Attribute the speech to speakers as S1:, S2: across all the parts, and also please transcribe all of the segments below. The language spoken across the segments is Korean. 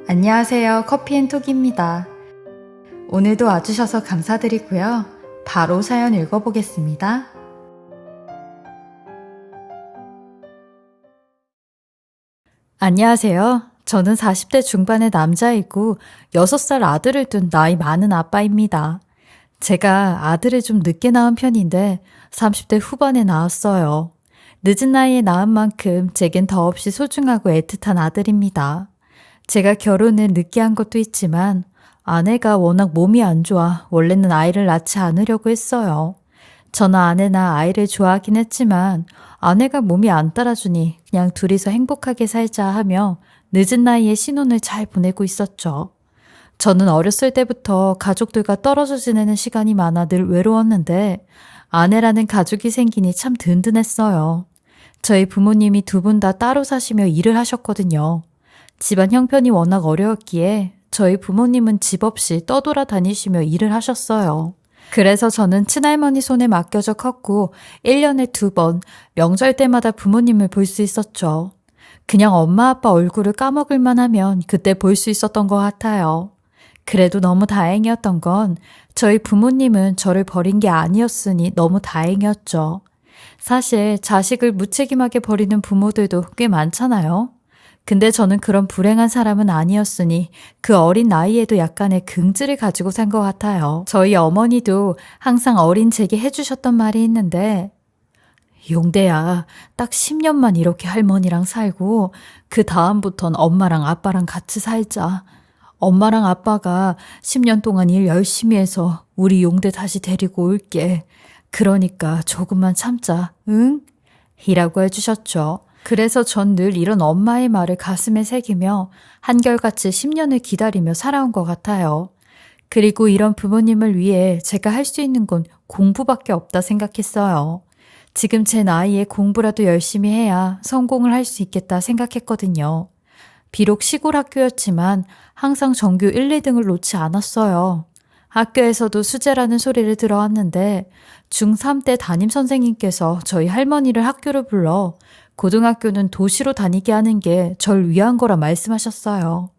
S1: 안녕하세요. 커피앤톡입니다. 오늘도 와주셔서 감사드리고요. 바로 사연 읽어보겠습니다. 안녕하세요. 저는 40대 중반의 남자이고 6살 아들을 둔 나이 많은 아빠입니다. 제가 아들을 좀 늦게 낳은 편인데 30대 후반에 낳았어요. 늦은 나이에 낳은 만큼 제겐 더없이 소중하고 애틋한 아들입니다. 제가 결혼을 늦게 한 것도 있지만 아내가 워낙 몸이 안 좋아 원래는 아이를 낳지 않으려고 했어요. 저나 아내나 아이를 좋아하긴 했지만 아내가 몸이 안 따라주니 그냥 둘이서 행복하게 살자 하며 늦은 나이에 신혼을 잘 보내고 있었죠. 저는 어렸을 때부터 가족들과 떨어져 지내는 시간이 많아 늘 외로웠는데 아내라는 가족이 생기니 참 든든했어요. 저희 부모님이 두 분 다 따로 사시며 일을 하셨거든요. 집안 형편이 워낙 어려웠기에 저희 부모님은 집 없이 떠돌아다니시며 일을 하셨어요. 그래서 저는 친할머니 손에 맡겨져 컸고 1년에 2번 명절 때마다 부모님을 볼 수 있었죠. 그냥 엄마 아빠 얼굴을 까먹을만 하면 그때 볼 수 있었던 것 같아요. 그래도 너무 다행이었던 건 저희 부모님은 저를 버린 게 아니었으니 너무 다행이었죠. 사실 자식을 무책임하게 버리는 부모들도 꽤 많잖아요. 근데 저는 그런 불행한 사람은 아니었으니 그 어린 나이에도 약간의 긍지를 가지고 산 것 같아요. 저희 어머니도 항상 어린 제게 해주셨던 말이 있는데 용대야, 딱 10년만 이렇게 할머니랑 살고 그 다음부턴 엄마랑 아빠랑 같이 살자. 엄마랑 아빠가 10년 동안 일 열심히 해서 우리 용대 다시 데리고 올게. 그러니까 조금만 참자, 응? 이라고 해주셨죠. 그래서 전 늘 이런 엄마의 말을 가슴에 새기며 한결같이 10년을 기다리며 살아온 것 같아요. 그리고 이런 부모님을 위해 제가 할 수 있는 건 공부밖에 없다 생각했어요. 지금 제 나이에 공부라도 열심히 해야 성공을 할 수 있겠다 생각했거든요. 비록 시골 학교였지만 항상 전교 1, 2등을 놓지 않았어요. 학교에서도 수재라는 소리를 들어왔는데 중3 때 담임선생님께서 저희 할머니를 학교로 불러 고등학교는 도시로 다니게 하는 게 절 위한 거라 말씀하셨어요.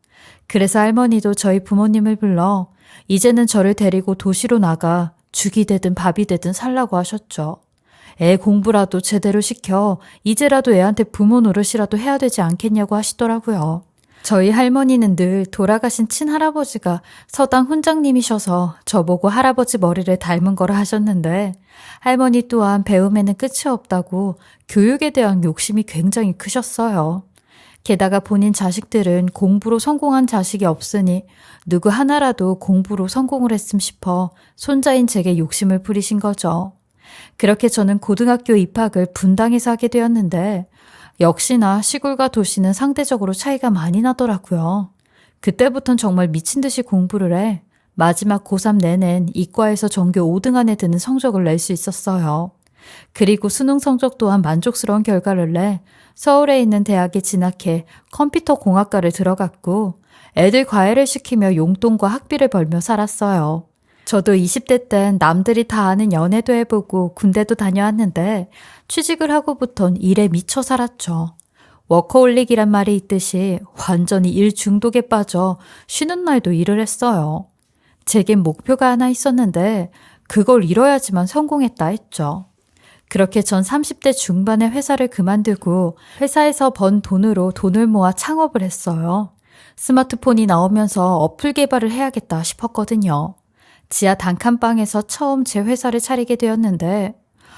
S1: 그래서 할머니도 저희 부모님을 불러 이제는 저를 데리고 도시로 나가 죽이 되든 밥이 되든 살라고 하셨죠. 애 공부라도 제대로 시켜 이제라도 애한테 부모 노릇이라도 해야 되지 않겠냐고 하시더라고요. 저희 할머니는 늘 돌아가신 친할아버지가 서당 훈장님이셔서 저보고 할아버지 머리를 닮은 거라 하셨는데 할머니 또한 배움에는 끝이 없다고 교육에 대한 욕심이 굉장히 크셨어요. 게다가 본인 자식들은 공부로 성공한 자식이 없으니 누구 하나라도 공부로 성공을 했음 싶어 손자인 제게 욕심을 부리신 거죠. 그렇게 저는 고등학교 입학을 분당에서 하게 되었는데 역시나 시골과 도시는 상대적으로 차이가 많이 나더라고요. 그때부턴 정말 미친 듯이 공부를 해 마지막 고3 내낸 이과에서 전교 5등 안에 드는 성적을 낼 수 있었어요. 그리고 수능 성적 또한 만족스러운 결과를 내 서울에 있는 대학에 진학해 컴퓨터 공학과를 들어갔고 애들 과외를 시키며 용돈과 학비를 벌며 살았어요. 저도 20대 땐 남들이 다 아는 연애도 해보고 군대도 다녀왔는데 취직을 하고부턴 일에 미쳐 살았죠. 워커홀릭이란 말이 있듯이 완전히 일 중독에 빠져 쉬는 날도 일을 했어요. 제겐 목표가 하나 있었는데 그걸 이뤄야지만 성공했다 했죠. 그렇게 전 30대 중반에 회사를 그만두고 회사에서 번 돈으로 돈을 모아 창업을 했어요. 스마트폰이 나오면서 어플 개발을 해야겠다 싶었거든요. 지하 단칸방에서 처음 제 회사를 차리게 되었는데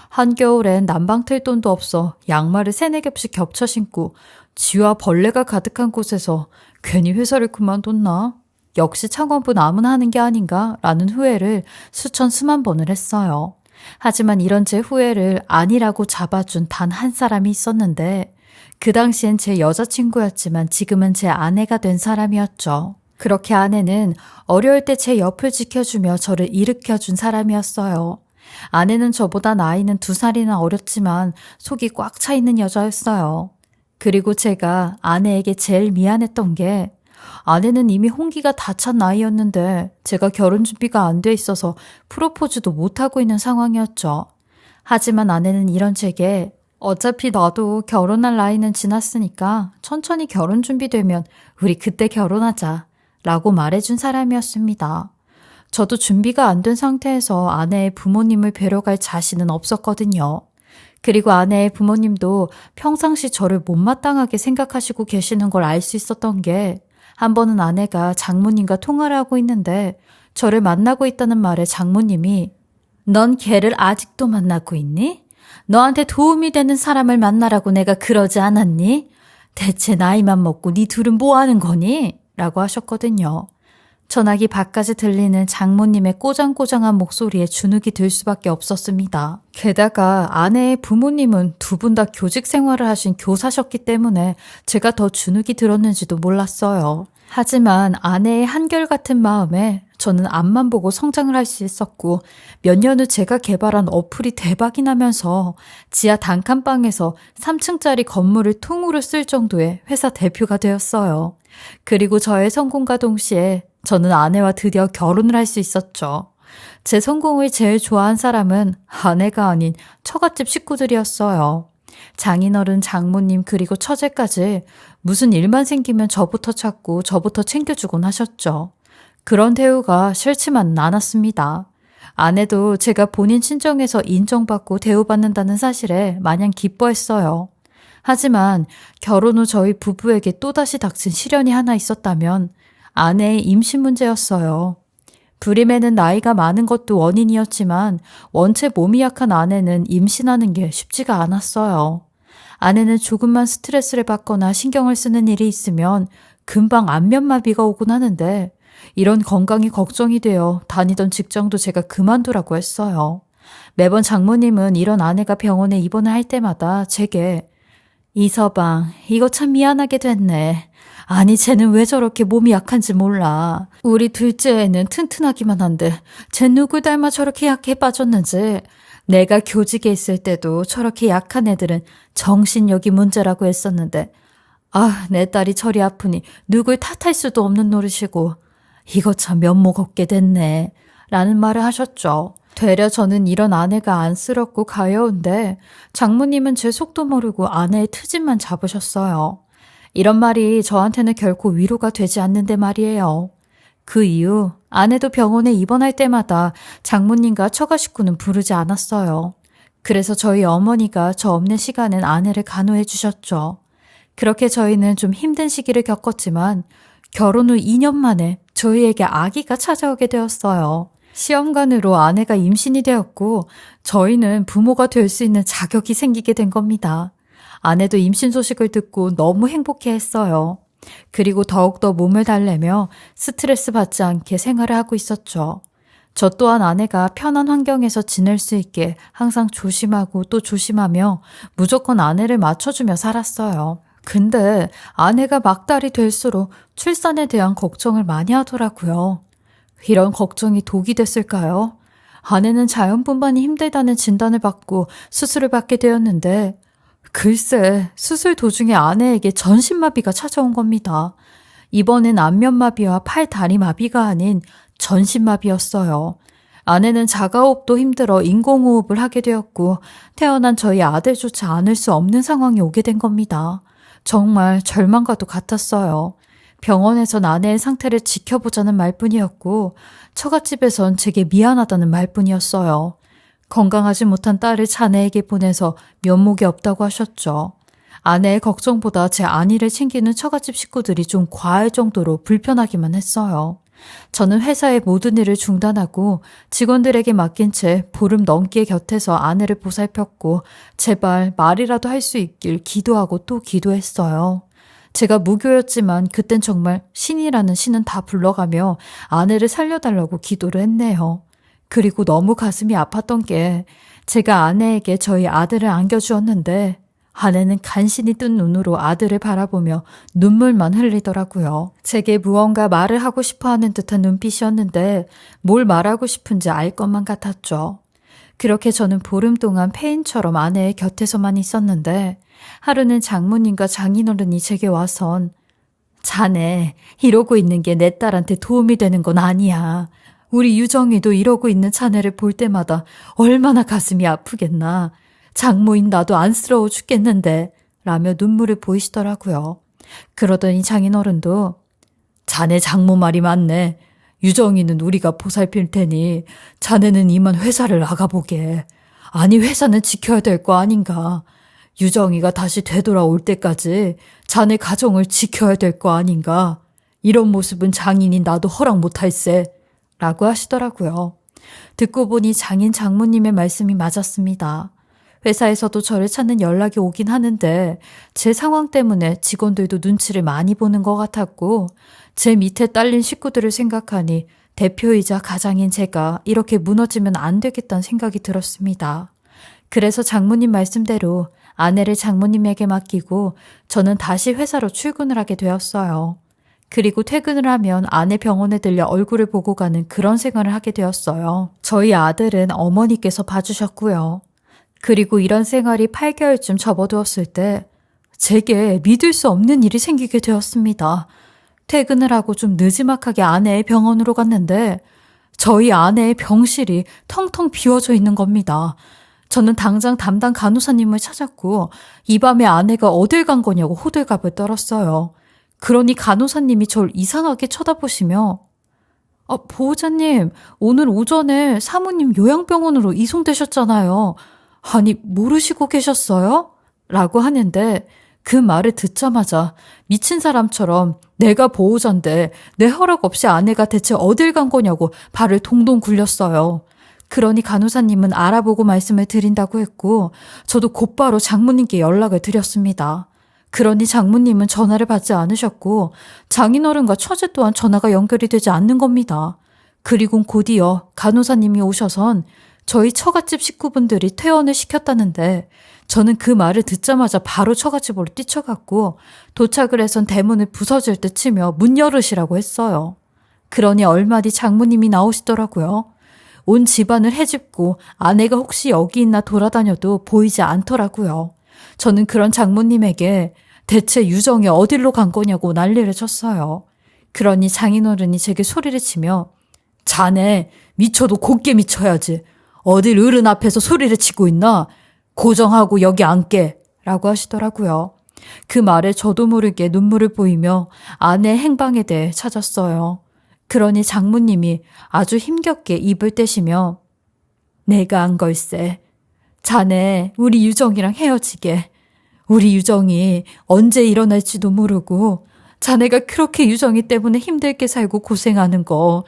S1: 한겨울엔 난방 틀 돈도 없어 양말을 3-4겹씩 겹쳐 신고 쥐와 벌레가 가득한 곳에서 괜히 회사를 그만뒀나? 역시 창업은 아무나 하는 게 아닌가? 라는 후회를 수천 수만 번을 했어요. 하지만 이런 제 후회를 아니라고 잡아준 단 한 사람이 있었는데 그 당시엔 제 여자친구였지만 지금은 제 아내가 된 사람이었죠. 그렇게 아내는 어려울 때 제 옆을 지켜주며 저를 일으켜준 사람이었어요. 아내는 저보다 나이는 2살이나 어렸지만 속이 꽉 차 있는 여자였어요. 그리고 제가 아내에게 제일 미안했던 게 아내는 이미 홍기가 다 찬 나이였는데 제가 결혼 준비가 안 돼 있어서 프로포즈도 못하고 있는 상황이었죠. 하지만 아내는 이런 제게 어차피 나도 결혼할 나이는 지났으니까 천천히 결혼 준비되면 우리 그때 결혼하자 라고 말해준 사람이었습니다. 저도 준비가 안 된 상태에서 아내의 부모님을 뵈러 갈 자신은 없었거든요. 그리고 아내의 부모님도 평상시 저를 못마땅하게 생각하시고 계시는 걸 알 수 있었던 게 한 번은 아내가 장모님과 통화를 하고 있는데 저를 만나고 있다는 말에 장모님이 넌 걔를 아직도 만나고 있니? 너한테 도움이 되는 사람을 만나라고 내가 그러지 않았니? 대체 나이만 먹고 네 둘은 뭐 하는 거니? 라고 하셨거든요. 전화기 밖까지 들리는 장모님의 꼬장꼬장한 목소리에 주눅이 들 수밖에 없었습니다. 게다가 아내의 부모님은 두 분 다 교직 생활을 하신 교사셨기 때문에 제가 더 주눅이 들었는지도 몰랐어요. 하지만 아내의 한결같은 마음에 저는 앞만 보고 성장을 할 수 있었고 몇 년 후 제가 개발한 어플이 대박이 나면서 지하 단칸방에서 3층짜리 건물을 통으로 쓸 정도의 회사 대표가 되었어요. 그리고 저의 성공과 동시에 저는 아내와 드디어 결혼을 할 수 있었죠. 제 성공을 제일 좋아한 사람은 아내가 아닌 처갓집 식구들이었어요. 장인어른, 장모님 그리고 처제까지 무슨 일만 생기면 저부터 찾고 저부터 챙겨주곤 하셨죠. 그런 대우가 싫지만은 않았습니다. 아내도 제가 본인 친정에서 인정받고 대우받는다는 사실에 마냥 기뻐했어요. 하지만 결혼 후 저희 부부에게 또다시 닥친 시련이 하나 있었다면 아내의 임신 문제였어요. 불임에는 나이가 많은 것도 원인이었지만 원체 몸이 약한 아내는 임신하는 게 쉽지가 않았어요. 아내는 조금만 스트레스를 받거나 신경을 쓰는 일이 있으면 금방 안면마비가 오곤 하는데 이런 건강이 걱정이 되어 다니던 직장도 제가 그만두라고 했어요. 매번 장모님은 이런 아내가 병원에 입원을 할 때마다 제게 이서방, 이거 참 미안하게 됐네. 아니 쟤는 왜 저렇게 몸이 약한지 몰라. 우리 둘째 애는 튼튼하기만 한데 쟤 누굴 닮아 저렇게 약해 빠졌는지. 내가 교직에 있을 때도 저렇게 약한 애들은 정신력이 문제라고 했었는데 내 딸이 저리 아프니 누굴 탓할 수도 없는 노릇이고 이거 참 면목 없게 됐네 라는 말을 하셨죠. 되려 저는 이런 아내가 안쓰럽고 가여운데 장모님은 제 속도 모르고 아내의 트집만 잡으셨어요. 이런 말이 저한테는 결코 위로가 되지 않는데 말이에요. 그 이후 아내도 병원에 입원할 때마다 장모님과 처가 식구는 부르지 않았어요. 그래서 저희 어머니가 저 없는 시간엔 아내를 간호해 주셨죠. 그렇게 저희는 좀 힘든 시기를 겪었지만 결혼 후 2년 만에 저희에게 아기가 찾아오게 되었어요. 시험관으로 아내가 임신이 되었고 저희는 부모가 될 수 있는 자격이 생기게 된 겁니다. 아내도 임신 소식을 듣고 너무 행복해했어요. 그리고 더욱더 몸을 달래며 스트레스 받지 않게 생활을 하고 있었죠. 저 또한 아내가 편한 환경에서 지낼 수 있게 항상 조심하고 또 조심하며 무조건 아내를 맞춰주며 살았어요. 근데 아내가 막달이 될수록 출산에 대한 걱정을 많이 하더라고요. 이런 걱정이 독이 됐을까요? 아내는 자연분만이 힘들다는 진단을 받고 수술을 받게 되었는데 글쎄 수술 도중에 아내에게 전신마비가 찾아온 겁니다. 이번엔 안면마비와 팔, 다리 마비가 아닌 전신마비였어요. 아내는 자가호흡도 힘들어 인공호흡을 하게 되었고 태어난 저희 아들조차 안을 수 없는 상황이 오게 된 겁니다. 정말 절망과도 같았어요. 병원에선 아내의 상태를 지켜보자는 말뿐이었고 처갓집에선 제게 미안하다는 말뿐이었어요. 건강하지 못한 딸을 자네에게 보내서 면목이 없다고 하셨죠. 아내의 걱정보다 제 안위를 챙기는 처갓집 식구들이 좀 과할 정도로 불편하기만 했어요. 저는 회사의 모든 일을 중단하고 직원들에게 맡긴 채 보름 넘게 곁에서 아내를 보살폈고 제발 말이라도 할 수 있길 기도하고 또 기도했어요. 제가 무교였지만 그땐 정말 신이라는 신은 다 불러가며 아내를 살려달라고 기도를 했네요. 그리고 너무 가슴이 아팠던 게 제가 아내에게 저희 아들을 안겨주었는데 아내는 간신히 뜬 눈으로 아들을 바라보며 눈물만 흘리더라고요. 제게 무언가 말을 하고 싶어하는 듯한 눈빛이었는데 뭘 말하고 싶은지 알 것만 같았죠. 그렇게 저는 보름 동안 폐인처럼 아내의 곁에서만 있었는데 하루는 장모님과 장인어른이 제게 와선 자네 이러고 있는 게 내 딸한테 도움이 되는 건 아니야. 우리 유정이도 이러고 있는 자네를 볼 때마다 얼마나 가슴이 아프겠나. 장모인 나도 안쓰러워 죽겠는데 라며 눈물을 보이시더라고요. 그러더니 장인어른도 자네 장모 말이 맞네. 유정이는 우리가 보살필 테니 자네는 이만 회사를 나가보게. 아니 회사는 지켜야 될 거 아닌가. 유정이가 다시 되돌아올 때까지 자네 가정을 지켜야 될 거 아닌가. 이런 모습은 장인인 나도 허락 못할세. 라고 하시더라고요. 듣고 보니 장인 장모님의 말씀이 맞았습니다. 회사에서도 저를 찾는 연락이 오긴 하는데 제 상황 때문에 직원들도 눈치를 많이 보는 것 같았고 제 밑에 딸린 식구들을 생각하니 대표이자 가장인 제가 이렇게 무너지면 안 되겠다는 생각이 들었습니다. 그래서 장모님 말씀대로 아내를 장모님에게 맡기고 저는 다시 회사로 출근을 하게 되었어요. 그리고 퇴근을 하면 아내 병원에 들려 얼굴을 보고 가는 그런 생활을 하게 되었어요. 저희 아들은 어머니께서 봐주셨고요. 그리고 이런 생활이 8개월쯤 접어두었을 때 제게 믿을 수 없는 일이 생기게 되었습니다. 퇴근을 하고 좀 느지막하게 아내의 병원으로 갔는데 저희 아내의 병실이 텅텅 비워져 있는 겁니다. 저는 당장 담당 간호사님을 찾았고 이 밤에 아내가 어딜 간 거냐고 호들갑을 떨었어요. 그러니 간호사님이 저를 이상하게 쳐다보시며 보호자님, 오늘 오전에 사모님 요양병원으로 이송되셨잖아요. 아니, 모르시고 계셨어요? 라고 하는데 그 말을 듣자마자 미친 사람처럼 내가 보호자인데 내 허락 없이 아내가 대체 어딜 간 거냐고 발을 동동 굴렸어요. 그러니 간호사님은 알아보고 말씀을 드린다고 했고 저도 곧바로 장모님께 연락을 드렸습니다. 그러니 장모님은 전화를 받지 않으셨고 장인어른과 처제 또한 전화가 연결이 되지 않는 겁니다. 그리고 곧이어 간호사님이 오셔선 저희 처갓집 식구분들이 퇴원을 시켰다는데 저는 그 말을 듣자마자 바로 처갓집으로 뛰쳐갔고 도착을 해선 대문을 부서질 듯 치며 문 열으시라고 했어요. 그러니 얼마 뒤 장모님이 나오시더라고요. 온 집안을 헤집고 아내가 혹시 여기 있나 돌아다녀도 보이지 않더라고요. 저는 그런 장모님에게 대체 유정이 어디로 간 거냐고 난리를 쳤어요. 그러니 장인어른이 제게 소리를 치며 자네 미쳐도 곱게 미쳐야지. 어딜 어른 앞에서 소리를 치고 있나? 고정하고 여기 앉게 라고 하시더라고요. 그 말에 저도 모르게 눈물을 보이며 아내의 행방에 대해 찾았어요. 그러니 장모님이 아주 힘겹게 입을 떼시며 내가 한 걸세. 자네 우리 유정이랑 헤어지게. 우리 유정이 언제 일어날지도 모르고 자네가 그렇게 유정이 때문에 힘들게 살고 고생하는 거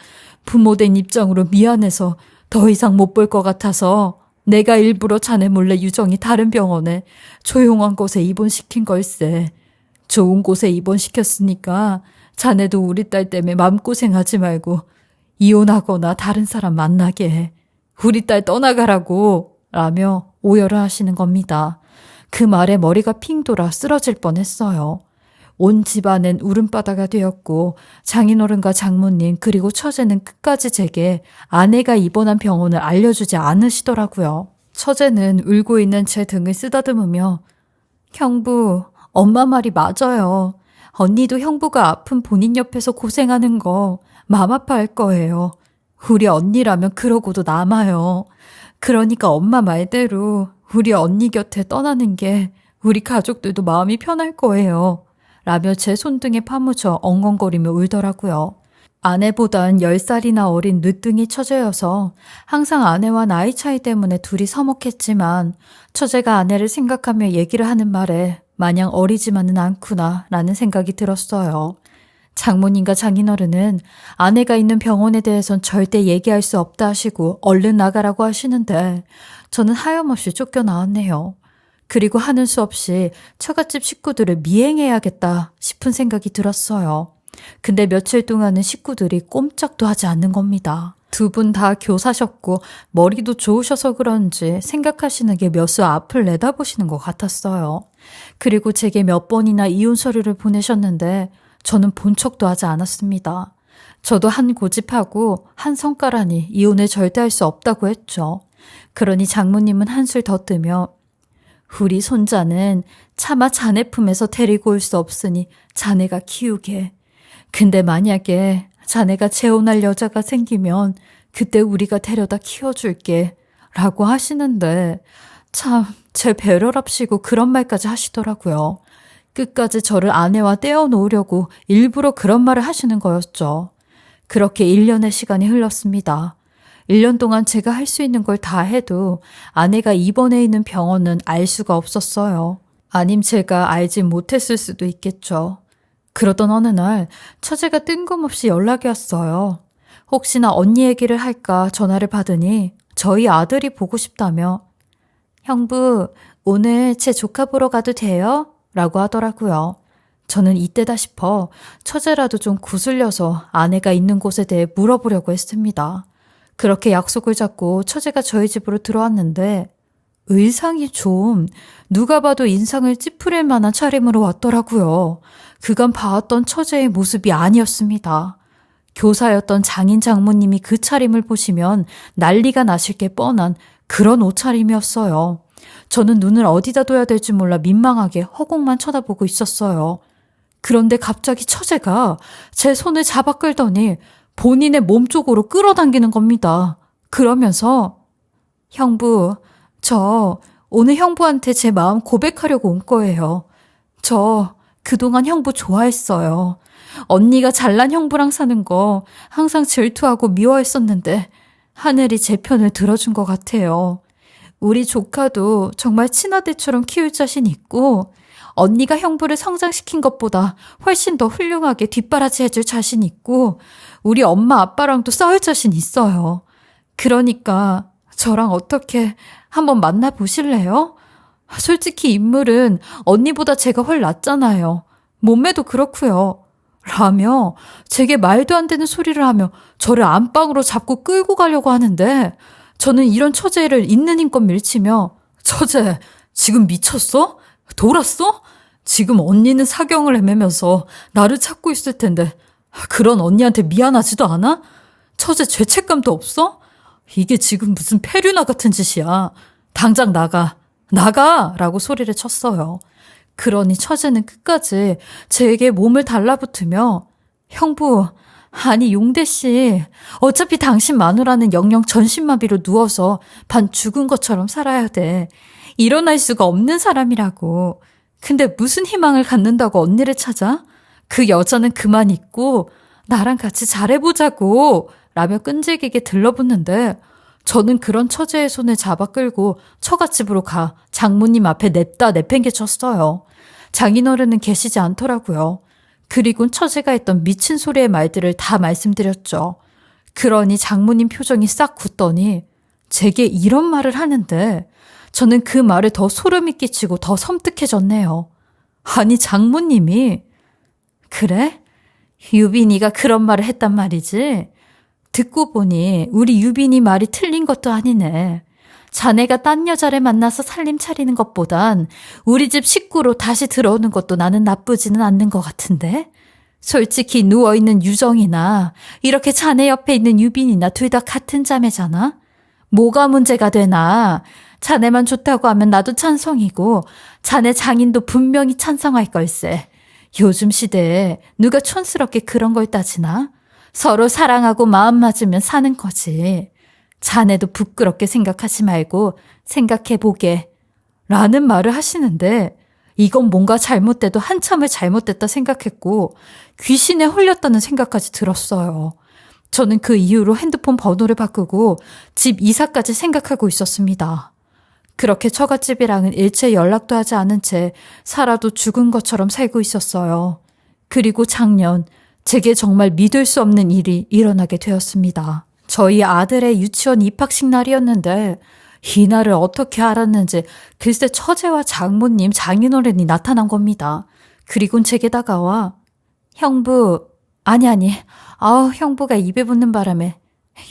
S1: 부모된 입장으로 미안해서 더 이상 못 볼 것 같아서 내가 일부러 자네 몰래 유정이 다른 병원에 조용한 곳에 입원시킨 걸세. 좋은 곳에 입원시켰으니까 자네도 우리 딸 때문에 마음고생하지 말고 이혼하거나 다른 사람 만나게 해. 우리 딸 떠나가라고 라며 오열을 하시는 겁니다. 그 말에 머리가 핑 돌아 쓰러질 뻔했어요. 온 집안은 울음바다가 되었고 장인어른과 장모님 그리고 처제는 끝까지 제게 아내가 입원한 병원을 알려주지 않으시더라고요. 처제는 울고 있는 제 등을 쓰다듬으며 형부, 엄마 말이 맞아요. 언니도 형부가 아픈 본인 옆에서 고생하는 거 맘 아파할 거예요. 우리 언니라면 그러고도 남아요. 그러니까 엄마 말대로 우리 언니 곁에 떠나는 게 우리 가족들도 마음이 편할 거예요. 라며 제 손등에 파묻혀 엉엉거리며 울더라고요. 아내보단 10살이나 어린 늦둥이 처제여서 항상 아내와 나이 차이 때문에 둘이 서먹했지만 처제가 아내를 생각하며 얘기를 하는 말에 마냥 어리지만은 않구나 라는 생각이 들었어요. 장모님과 장인어른은 아내가 있는 병원에 대해선 절대 얘기할 수 없다 하시고 얼른 나가라고 하시는데 저는 하염없이 쫓겨나왔네요. 그리고 하는 수 없이 처갓집 식구들을 미행해야겠다 싶은 생각이 들었어요. 근데 며칠 동안은 식구들이 꼼짝도 하지 않는 겁니다. 두 분 다 교사셨고 머리도 좋으셔서 그런지 생각하시는 게 몇 수 앞을 내다보시는 것 같았어요. 그리고 제게 몇 번이나 이혼 서류를 보내셨는데 저는 본 척도 하지 않았습니다. 저도 한 고집하고 한 성가라니 이혼을 절대 할 수 없다고 했죠. 그러니 장모님은 한술 더 뜨며 우리 손자는 차마 자네 품에서 데리고 올 수 없으니 자네가 키우게. 근데 만약에 자네가 재혼할 여자가 생기면 그때 우리가 데려다 키워줄게 라고 하시는데 참, 제 배려랍시고 그런 말까지 하시더라고요. 끝까지 저를 아내와 떼어놓으려고 일부러 그런 말을 하시는 거였죠. 그렇게 1년의 시간이 흘렀습니다. 1년 동안 제가 할 수 있는 걸 다 해도 아내가 입원해 있는 병원은 알 수가 없었어요. 아님 제가 알지 못했을 수도 있겠죠. 그러던 어느 날 처제가 뜬금없이 연락이 왔어요. 혹시나 언니 얘기를 할까 전화를 받으니 저희 아들이 보고 싶다며 형부, 오늘 제 조카 보러 가도 돼요? 라고 하더라고요. 저는 이때다 싶어 처제라도 좀 구슬려서 아내가 있는 곳에 대해 물어보려고 했습니다. 그렇게 약속을 잡고 처제가 저희 집으로 들어왔는데 의상이 좀 누가 봐도 인상을 찌푸릴 만한 차림으로 왔더라고요. 그간 봐왔던 처제의 모습이 아니었습니다. 교사였던 장인 장모님이 그 차림을 보시면 난리가 나실 게 뻔한 그런 옷차림이었어요. 저는 눈을 어디다 둬야 될지 몰라 민망하게 허공만 쳐다보고 있었어요. 그런데 갑자기 처제가 제 손을 잡아 끌더니 본인의 몸 쪽으로 끌어당기는 겁니다. 그러면서 형부, 저 오늘 형부한테 제 마음 고백하려고 온 거예요. 저 그동안 형부 좋아했어요. 언니가 잘난 형부랑 사는 거 항상 질투하고 미워했었는데 하늘이 제 편을 들어준 것 같아요. 우리 조카도 정말 친아들처럼 키울 자신 있고 언니가 형부를 성장시킨 것보다 훨씬 더 훌륭하게 뒷바라지 해줄 자신 있고 우리 엄마 아빠랑도 싸울 자신 있어요. 그러니까 저랑 어떻게 한번 만나보실래요? 솔직히 인물은 언니보다 제가 훨 낫잖아요. 몸매도 그렇고요. 라며 제게 말도 안 되는 소리를 하며 저를 안방으로 잡고 끌고 가려고 하는데 저는 이런 처제를 있는 힘껏 밀치며 처제, 지금 미쳤어? 돌았어? 지금 언니는 사경을 헤매면서 나를 찾고 있을 텐데 그런 언니한테 미안하지도 않아? 처제 죄책감도 없어? 이게 지금 무슨 페류나 같은 짓이야. 당장 나가. 나가! 라고 소리를 쳤어요. 그러니 처제는 끝까지 제게 몸을 달라붙으며 형부, 아니 용대씨, 어차피 당신 마누라는 영영 전신마비로 누워서 반 죽은 것처럼 살아야 돼. 일어날 수가 없는 사람이라고. 근데 무슨 희망을 갖는다고 언니를 찾아? 그 여자는 그만 있고 나랑 같이 잘해보자고 라며 끈질기게 들러붙는데 저는 그런 처제의 손을 잡아 끌고 처갓집으로 가 장모님 앞에 냅다 내팽개쳤어요. 장인어른은 계시지 않더라고요. 그리곤 처제가 했던 미친 소리의 말들을 다 말씀드렸죠. 그러니 장모님 표정이 싹 굳더니 제게 이런 말을 하는데 저는 그 말에 더 소름이 끼치고 더 섬뜩해졌네요. 아니 장모님이 그래? 유빈이가 그런 말을 했단 말이지? 듣고 보니 우리 유빈이 말이 틀린 것도 아니네. 자네가 딴 여자를 만나서 살림 차리는 것보단 우리 집 식구로 다시 들어오는 것도 나는 나쁘지는 않는 것 같은데? 솔직히 누워있는 유정이나 이렇게 자네 옆에 있는 유빈이나 둘 다 같은 자매잖아? 뭐가 문제가 되나? 자네만 좋다고 하면 나도 찬성이고 자네 장인도 분명히 찬성할 걸세. 요즘 시대에 누가 촌스럽게 그런 걸 따지나? 서로 사랑하고 마음 맞으면 사는 거지. 자네도 부끄럽게 생각하지 말고 생각해보게. 라는 말을 하시는데 이건 뭔가 잘못돼도 한참을 잘못됐다 생각했고 귀신에 홀렸다는 생각까지 들었어요. 저는 그 이후로 핸드폰 번호를 바꾸고 집 이사까지 생각하고 있었습니다. 그렇게 처갓집이랑은 일체 연락도 하지 않은 채 살아도 죽은 것처럼 살고 있었어요. 그리고 작년 제게 정말 믿을 수 없는 일이 일어나게 되었습니다. 저희 아들의 유치원 입학식 날이었는데 이 날을 어떻게 알았는지 글쎄 처제와 장모님, 장인어른이 나타난 겁니다. 그리곤 제게 다가와 형부, 아니, 형부가 입에 붙는 바람에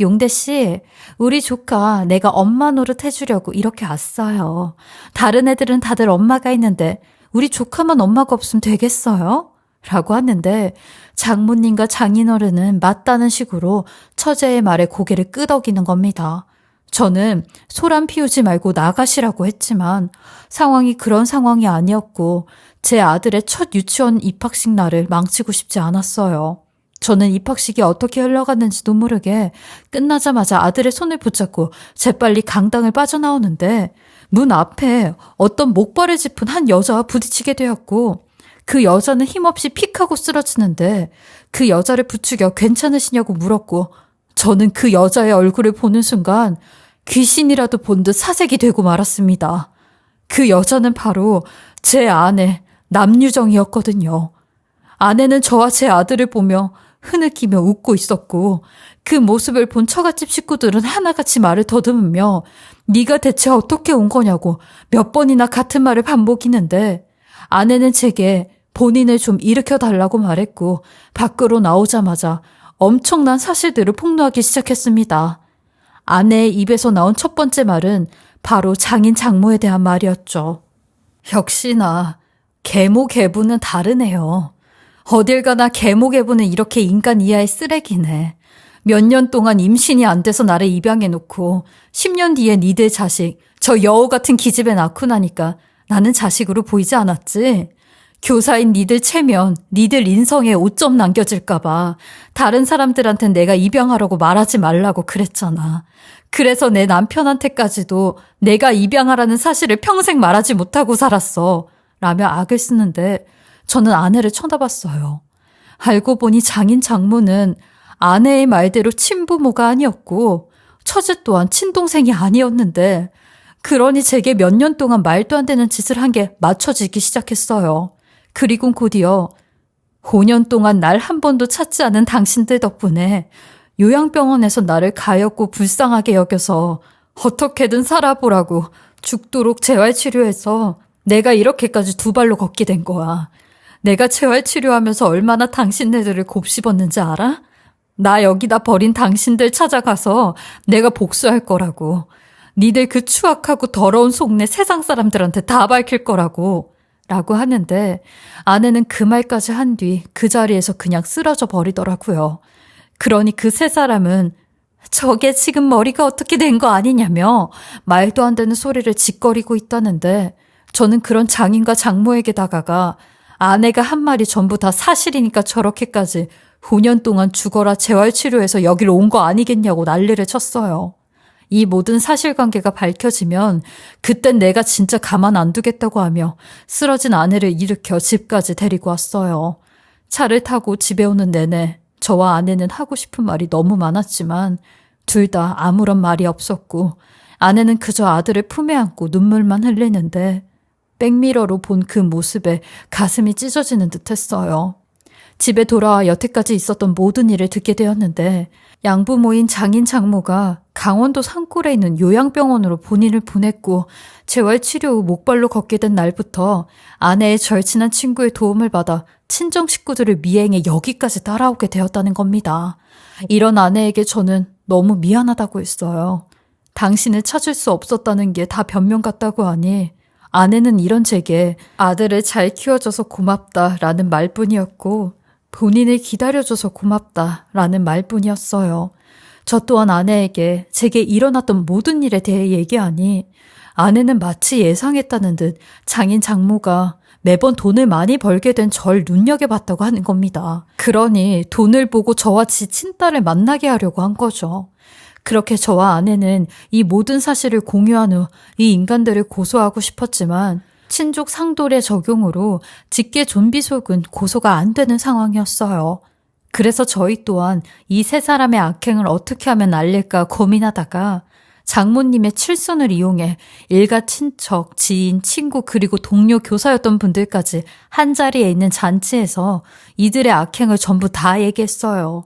S1: 용대씨, 우리 조카 내가 엄마 노릇 해주려고 이렇게 왔어요. 다른 애들은 다들 엄마가 있는데 우리 조카만 엄마가 없으면 되겠어요? 라고 하는데 장모님과 장인어른은 맞다는 식으로 처제의 말에 고개를 끄덕이는 겁니다. 저는 소란 피우지 말고 나가시라고 했지만 상황이 그런 상황이 아니었고 제 아들의 첫 유치원 입학식 날을 망치고 싶지 않았어요. 저는 입학식이 어떻게 흘러갔는지도 모르게 끝나자마자 아들의 손을 붙잡고 재빨리 강당을 빠져나오는데 문 앞에 어떤 목발을 짚은 한 여자와 부딪히게 되었고 그 여자는 힘없이 픽하고 쓰러지는데 그 여자를 부추겨 괜찮으시냐고 물었고 저는 그 여자의 얼굴을 보는 순간 귀신이라도 본 듯 사색이 되고 말았습니다. 그 여자는 바로 제 아내 남유정이었거든요. 아내는 저와 제 아들을 보며 흐느끼며 웃고 있었고 그 모습을 본 처갓집 식구들은 하나같이 말을 더듬으며 네가 대체 어떻게 온 거냐고 몇 번이나 같은 말을 반복이는데 아내는 제게 본인을 좀 일으켜달라고 말했고 밖으로 나오자마자 엄청난 사실들을 폭로하기 시작했습니다. 아내의 입에서 나온 첫 번째 말은 바로 장인 장모에 대한 말이었죠. 역시나 계모 계부는 다르네요. 어딜 가나 계모 계부는 이렇게 인간 이하의 쓰레기네. 몇 년 동안 임신이 안 돼서 나를 입양해놓고 10년 뒤에 니들 자식 저 여우 같은 기집애 낳고 나니까 나는 자식으로 보이지 않았지. 교사인 니들 체면, 니들 인성에 오점 남겨질까봐 다른 사람들한텐 내가 입양하라고 말하지 말라고 그랬잖아. 그래서 내 남편한테까지도 내가 입양하라는 사실을 평생 말하지 못하고 살았어. 라며 악을 쓰는데 저는 아내를 쳐다봤어요. 알고 보니 장인 장모는 아내의 말대로 친부모가 아니었고 처제 또한 친동생이 아니었는데 그러니 제게 몇 년 동안 말도 안 되는 짓을 한 게 맞춰지기 시작했어요. 그리고 곧이어 5년 동안 날 한 번도 찾지 않은 당신들 덕분에 요양병원에서 나를 가엾고 불쌍하게 여겨서 어떻게든 살아보라고 죽도록 재활치료해서 내가 이렇게까지 두 발로 걷게 된 거야. 내가 재활치료하면서 얼마나 당신네들을 곱씹었는지 알아? 나 여기다 버린 당신들 찾아가서 내가 복수할 거라고. 니들 그 추악하고 더러운 속내 세상 사람들한테 다 밝힐 거라고. 라고 하는데 아내는 그 말까지 한 뒤 그 자리에서 그냥 쓰러져 버리더라고요. 그러니 그 세 사람은 저게 지금 머리가 어떻게 된 거 아니냐며 말도 안 되는 소리를 짓거리고 있다는데 저는 그런 장인과 장모에게 다가가 아내가 한 말이 전부 다 사실이니까 저렇게까지 5년 동안 죽어라 재활치료해서 여기로 온 거 아니겠냐고 난리를 쳤어요. 이 모든 사실관계가 밝혀지면 그땐 내가 진짜 가만 안 두겠다고 하며 쓰러진 아내를 일으켜 집까지 데리고 왔어요. 차를 타고 집에 오는 내내 저와 아내는 하고 싶은 말이 너무 많았지만 둘 다 아무런 말이 없었고 아내는 그저 아들을 품에 안고 눈물만 흘리는데 백미러로 본 그 모습에 가슴이 찢어지는 듯 했어요. 집에 돌아와 여태까지 있었던 모든 일을 듣게 되었는데 양부모인 장인 장모가 강원도 산골에 있는 요양병원으로 본인을 보냈고 재활치료 후 목발로 걷게 된 날부터 아내의 절친한 친구의 도움을 받아 친정 식구들을 미행해 여기까지 따라오게 되었다는 겁니다. 이런 아내에게 저는 너무 미안하다고 했어요. 당신을 찾을 수 없었다는 게 다 변명 같다고 하니 아내는 이런 제게 아들을 잘 키워줘서 고맙다라는 말뿐이었고 본인을 기다려줘서 고맙다라는 말뿐이었어요. 저 또한 아내에게 제게 일어났던 모든 일에 대해 얘기하니 아내는 마치 예상했다는 듯 장인 장모가 매번 돈을 많이 벌게 된 절 눈여겨봤다고 하는 겁니다. 그러니 돈을 보고 저와 지 친딸을 만나게 하려고 한 거죠. 그렇게 저와 아내는 이 모든 사실을 공유한 후 이 인간들을 고소하고 싶었지만 친족 상돌의 적용으로 직계 존비속은 고소가 안 되는 상황이었어요. 그래서 저희 또한 이 세 사람의 악행을 어떻게 하면 알릴까 고민하다가 장모님의 칠순을 이용해 일가 친척, 지인, 친구 그리고 동료 교사였던 분들까지 한자리에 있는 잔치에서 이들의 악행을 전부 다 얘기했어요.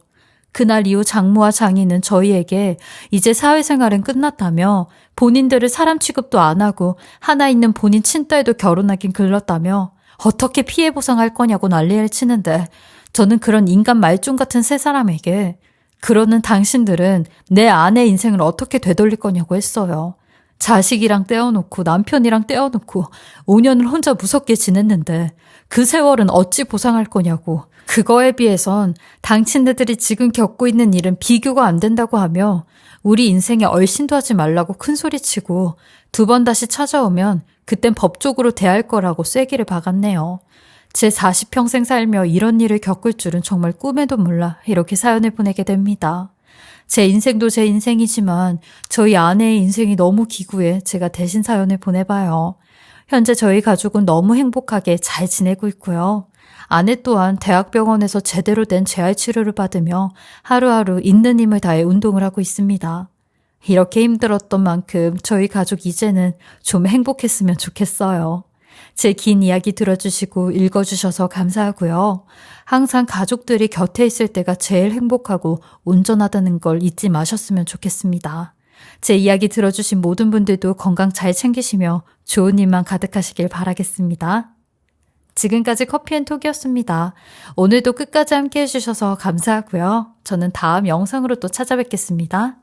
S1: 그날 이후 장모와 장인은 저희에게 이제 사회생활은 끝났다며 본인들을 사람 취급도 안 하고 하나 있는 본인 친딸도 결혼하긴 글렀다며 어떻게 피해 보상할 거냐고 난리를 치는데 저는 그런 인간 말종 같은 세 사람에게 그러는 당신들은 내 아내 인생을 어떻게 되돌릴 거냐고 했어요. 자식이랑 떼어놓고 남편이랑 떼어놓고 5년을 혼자 무섭게 지냈는데 그 세월은 어찌 보상할 거냐고. 그거에 비해선 당신네들이 지금 겪고 있는 일은 비교가 안 된다고 하며 우리 인생에 얼씬도 하지 말라고 큰소리치고 두 번 다시 찾아오면 그땐 법적으로 대할 거라고 쐐기를 박았네요. 제 40평생 살며 이런 일을 겪을 줄은 정말 꿈에도 몰라 이렇게 사연을 보내게 됩니다. 제 인생도 제 인생이지만 저희 아내의 인생이 너무 기구해 제가 대신 사연을 보내봐요. 현재 저희 가족은 너무 행복하게 잘 지내고 있고요. 아내 또한 대학병원에서 제대로 된 재활 치료를 받으며 하루하루 있는 힘을 다해 운동을 하고 있습니다. 이렇게 힘들었던 만큼 저희 가족 이제는 좀 행복했으면 좋겠어요. 제 긴 이야기 들어주시고 읽어주셔서 감사하고요. 항상 가족들이 곁에 있을 때가 제일 행복하고 온전하다는 걸 잊지 마셨으면 좋겠습니다. 제 이야기 들어주신 모든 분들도 건강 잘 챙기시며 좋은 일만 가득하시길 바라겠습니다. 지금까지 커피앤톡이었습니다. 오늘도 끝까지 함께 해주셔서 감사하고요. 저는 다음 영상으로 또 찾아뵙겠습니다.